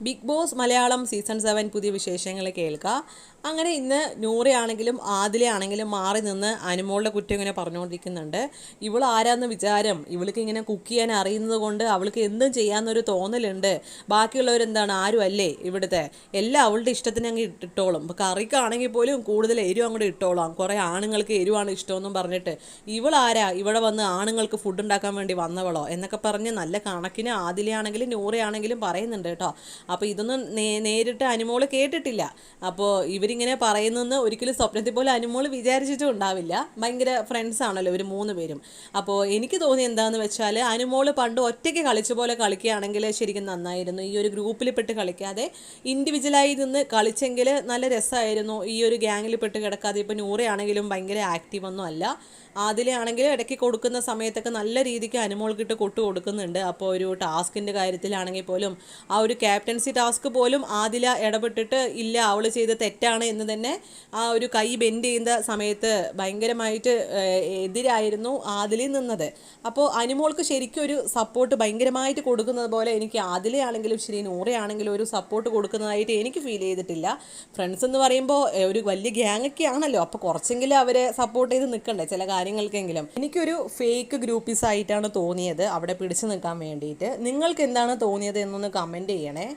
Big boss Malayalam season 7 പുതിയ വിശേഷങ്ങൾ കേൾക്കുക. അങ്ങനെ ഇന്ന് നൂറയാണെങ്കിലും ആദിലയാണെങ്കിലും മാറി നിന്ന് അനുമോളുടെ കുറ്റം ഇങ്ങനെ പറഞ്ഞുകൊണ്ടിരിക്കുന്നുണ്ട്. ഇവൾ ആരാന്ന് വിചാരം, ഇവൾക്ക് ഇങ്ങനെ കുക്ക് ചെയ്യാൻ അറിയുന്നത് കൊണ്ട് അവൾക്ക് എന്തും ചെയ്യാമെന്നൊരു തോന്നലുണ്ട്. ബാക്കിയുള്ളവരെന്താണ്, ആരും അല്ലേ ഇവിടുത്തെ, എല്ലാം അവളുടെ ഇഷ്ടത്തിന് അങ്ങ് ഇട്ടോളും. ഇപ്പോൾ കറിക്കാണെങ്കിൽ പോലും കൂടുതൽ എരിവ് അങ്ങോട്ട് ഇട്ടോളാം. കുറേ ആണുങ്ങൾക്ക് എരിവാണ് ഇഷ്ടമെന്നും പറഞ്ഞിട്ട് ഇവളാരാ ഇവിടെ വന്ന് ആണുങ്ങൾക്ക് ഫുഡ് ഉണ്ടാക്കാൻ വേണ്ടി വന്നവളോ എന്നൊക്കെ പറഞ്ഞ് നല്ല കണക്കിന് ആദിലയാണെങ്കിലും നൂറയാണെങ്കിലും പറയുന്നുണ്ട് കേട്ടോ. അപ്പോൾ ഇതൊന്നും നേരിട്ട് അനുമോള് കേട്ടിട്ടില്ല. അപ്പോൾ ഇവരിങ്ങനെ പറയുന്നെന്ന് ഒരിക്കലും സ്വപ്നത്തിൽ പോലെ അനുമോള് വിചാരിച്ചിട്ടും ഉണ്ടാവില്ല. ഭയങ്കര ഫ്രണ്ട്സ് ആണല്ലോ ഇവർ 3 പേരും. അപ്പോൾ എനിക്ക് തോന്നി എന്താണെന്ന് വെച്ചാൽ, അനുമോള് പണ്ട് ഒറ്റയ്ക്ക് കളിച്ച പോലെ കളിക്കുകയാണെങ്കിൽ ശരിക്കും നന്നായിരുന്നു. ഈ ഒരു ഗ്രൂപ്പിൽ പെട്ട് കളിക്കാതെ ഇൻഡിവിജ്വലായി നിന്ന് കളിച്ചെങ്കിൽ നല്ല രസമായിരുന്നു. ഈ ഒരു ഗ്യാങ്ങിൽ പെട്ട് കിടക്കാതെ. ഇപ്പോൾ നൂറയാണെങ്കിലും ഭയങ്കര ആക്റ്റീവ് ഒന്നും അല്ല. ആണെങ്കിലും ഇടയ്ക്ക് കൊടുക്കുന്ന സമയത്തൊക്കെ നല്ല രീതിക്ക് അനുമോൾക്കിട്ട് കൊടുക്കുന്നുണ്ട്. അപ്പോൾ ഒരു ടാസ്കിൻ്റെ കാര്യത്തിലാണെങ്കിൽ പോലും ആ ഒരു ക്യാപ്റ്റൻസി ടാസ്ക് പോലും ആദില ഇടപെട്ടിട്ട് ഇല്ല അവൾ ചെയ്ത് തെറ്റാണ് എന്ന് തന്നെ ആ ഒരു കൈ ബെൻഡ് ചെയ്യുന്ന സമയത്ത് ഭയങ്കരമായിട്ട് എതിരായിരുന്നു ആദിലയിൽ നിന്നത്. അപ്പോൾ അനുമോൾക്ക് ശരിക്കും ഒരു സപ്പോർട്ട് ഭയങ്കരമായിട്ട് കൊടുക്കുന്നത് പോലെ എനിക്ക് ആദിലയാണെങ്കിലും ശരി നൂറയാണെങ്കിലും ഒരു സപ്പോർട്ട് കൊടുക്കുന്നതായിട്ട് എനിക്ക് ഫീൽ ചെയ്തിട്ടില്ല. ഫ്രണ്ട്സ് എന്ന് പറയുമ്പോൾ ഒരു വലിയ ഗ്യാങ്ങൊക്കെ ആണല്ലോ, അപ്പോൾ കുറച്ചെങ്കിലും അവരെ സപ്പോർട്ട് ചെയ്ത് നിൽക്കണ്ടേ ചില കാര്യങ്ങൾക്കെങ്കിലും. എനിക്കൊരു ഫേക്ക് ഗ്രൂപ്പീസ് ആയിട്ടാണ് തോന്നിയത് അവിടെ പിടിച്ചു നിൽക്കാൻ വേണ്ടിയിട്ട്. നിങ്ങൾക്ക് എന്താണ് തോന്നിയത് എന്നൊന്ന് കമൻറ്റ് ചെയ്യണേ.